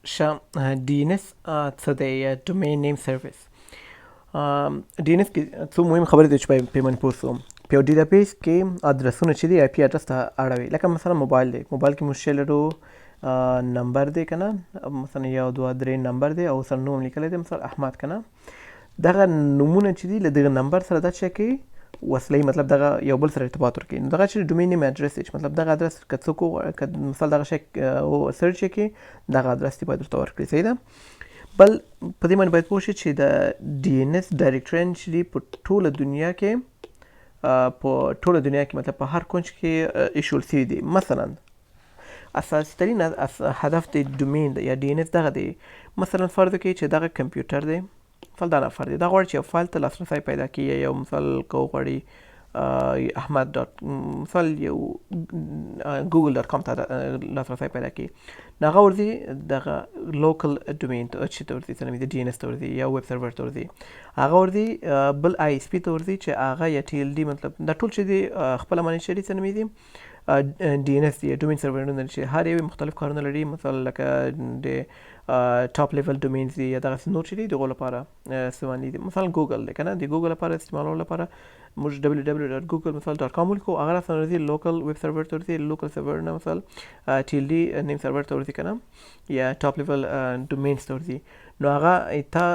DNS څه دی یا ډومین نیم سروس. DNS کې څو مهم خبرې دي چې په من پوه سوم. په یو ډیټابیس کې ادرسونه چې دي آی پی ادرس ته اړوي. لکه مثلا موبایل دی، موبایل کې موږ شی لرو نمبر دی که نه، مثلا 1 2 3 نمبر دی او سره نوم لیکلی دی، مثلا احمد که نه. دغه نومونه چې دي له دغه نمبر سره دا څه کوي وصلوي، مطلب دغه یو بل سره ارتباط ورکوي. نو دغه چې ډومین نیم ادرس دی چې مطلب دغه ادرس که څوک مثلا دغه شی سرچ کړي دغه ادرس دی باید ورته ورکړي. صحیح ده. بل په دې باندې باید پوه شي چې د DNS ډایرکټري چې دي په ټوله دنیا کې مطلب په هر کونج کې ایښول سوي دي. مثلا اساسي ترین هدف د ډومین یا DNS دغه دی. مثلا فرض وکړئ چې دغه کمپیوټر دی، مثلا دا نفر دی، دا غواړي چې یو فایل ته لاسرسی پیدا کړي، یو مثال که وغواړي احمد ډاټ مثال یو ګوګل ډاټ کام ته لاسرسی پیدا کړي، نو هغه ورځي دغه لوکل ډومین چې ته ورځي څه نومېږي DNS ته ورځي یا ویب سرور ته ورځي، هغه ورځي بل ISP ته ورځي چې هغه یا TLD مطلب دا ټول چې دي خپله معنی شري څه نومېږي DNS دی، ډومین سرورونه چې هر یو مختلف کارونه لري. مثلا لکه د ټاپ لیول ډومینز دي یا دغسې نور چې دي دغو لپاره څه باندې دي. مثلا ګوګل دی که نه، د ګوګل لپاره استعمالولو لپاره موږ www.google مثلا .com ولیکو، هغه راسره ورځي لوکل ویب سرور ته ورځي، لوکل سرور نه مثلا TLD نیم سرور ته ورځي که نه، یا ټاپ لیول ډومینز ته ورځي. نو هغه ته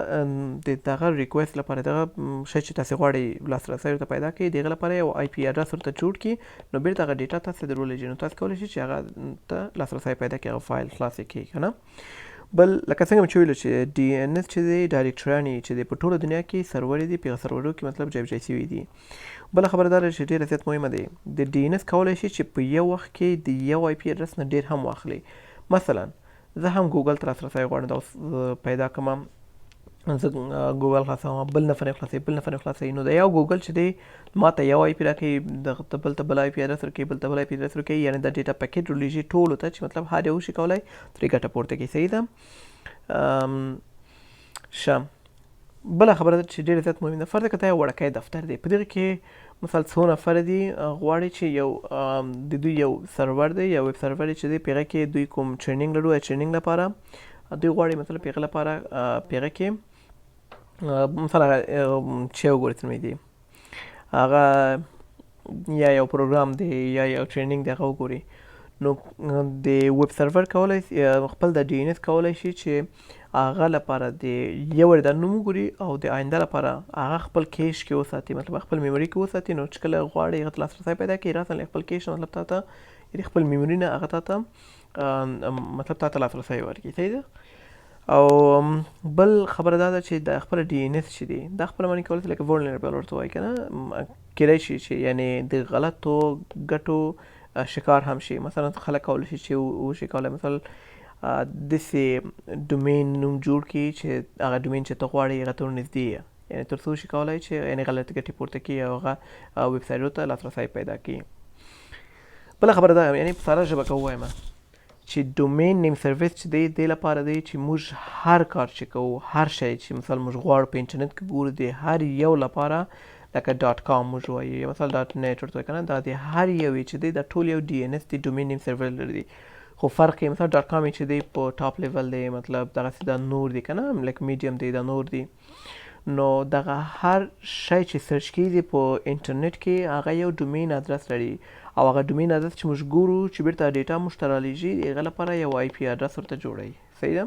د دغه ریکویسټ لپاره دغه شی چې تاسې غواړئ لاسرسی ورته پیدا کړئ، د هغه لپاره یو IP ادرس ورته جوړ کړي، نو بیرته هغه ډیټا تاسې درولېږي، نو تاسې کولی شئ چې هغه ته لاسرسی پیدا کړئ، هغه فایل خلاص یې کړئ که نه. بل لکه څنګه مې چې ویلو چې DNS چې دی ډایرکټریانې چې دی په ټوله دنیا کې سرورې دي، په هغه سرورو کې مطلب جای شوي دي. بله خبره دا ده چې ډېره زیات مهمه دی، د DNS کولی شي چې په یو وخت کې د یو IP ادرس نه ډېر هم واخلي. مثلا زه هم ګوګل ته لاسرسی غواړم دا پیدا کړم، زه ګوګل خلاصوم، بل نفر یې خلاصوي، بل نفر یې خلاصوي، نو د یو ګوګل چې دی ما ته یو IP راکوي، دغه ته بل ته بل IP ادرس ورکوي، بل ته بل IP ادرس ورکوي، یعنې د ډیټا پیکیټ ورلیږي ټولو ته چې مطلب هر یو شي کولی ترې ګټه پورته کړي. صحیح ده. بله خبره ده چې ډېره زیات مهمه ده، فرض کړه دا یو وړوکی دفتر دی، په دغه کې مثال څو نفره دي غواړي چې یو د دوی یو سرور دی، یو ویب سرور چې دی، په هغه کې دوی کوم ټریننګ لرو، ټریننګ لپاره دوی غواړي مثلا په هغه لپاره په هغه کې مثلا چې وګورئ څه نومېږي هغه یا یو پروګرام دی یا یو ټریننګ دی، هغه وګوري. نو د ویب سرور کولی خپل د DNS کولی شي چې هغه لپاره د یو د نوم وګوري او د آینده لپاره هغه خپل کیش کې وساتي، مطلب خپل میموري کې وساتي. نو چې کله غواړي هغه ته لاسرسی پیدا کړي، راسره خپل کیش مطلب تا ته خپل میموري نه هغه تا ته مطلب تا ته لاسرسی ورکړي. صحیح ده. او بل خبره دا ده چې د خپل DNS چې دی دا خپله معنی کولی شي لکه vulnerable ورته وایي که نه، کیدای شي چې یعنې د غلطو ګټو شکار هم شي. مثلا خلک کولی شي چې وشي کولی مثلا داسې ډومین نوم جوړ کړي چې هغه ډومین چې ته غواړې هغه ته ورنږدې یې، یعنې تر څو شي کولی چې یعنې غلطې ګټې پورته کړي او هغه ویب سایټونو ته لاسرسی پیدا کړي. بله خبره دا یعنې په ساده ژبه که ووایم چې ډومین نیم سروس چې دی دې لپاره دی چې موږ هر کار چې کوو، هر شی چې مثلا موږ غواړو په انټرنیټ کې ګورو، د هر یو لپاره لکه .com موږ وایو یا مثلا .net ورته وایي که نه، دا د هر یو چې دی دا ټول یو DNS دی، ډومین نیم سرور لري. خو فرق یې مثلا .com چې دی په ټاپ لیول دی، مطلب دغسې دا نور دی که نه، لکه میډیم دی، دا نور دی. نو دغه هر شی چې سرچ کېږي په انټرنیټ کې هغه یو ډومین ادرس لري، او هغه ډومین ادرس چې موږ ګورو چې بیرته ډیټا موږ ته رالیږي، د هغه لپاره یو IP ادرس ورته جوړوي. صحیح ده.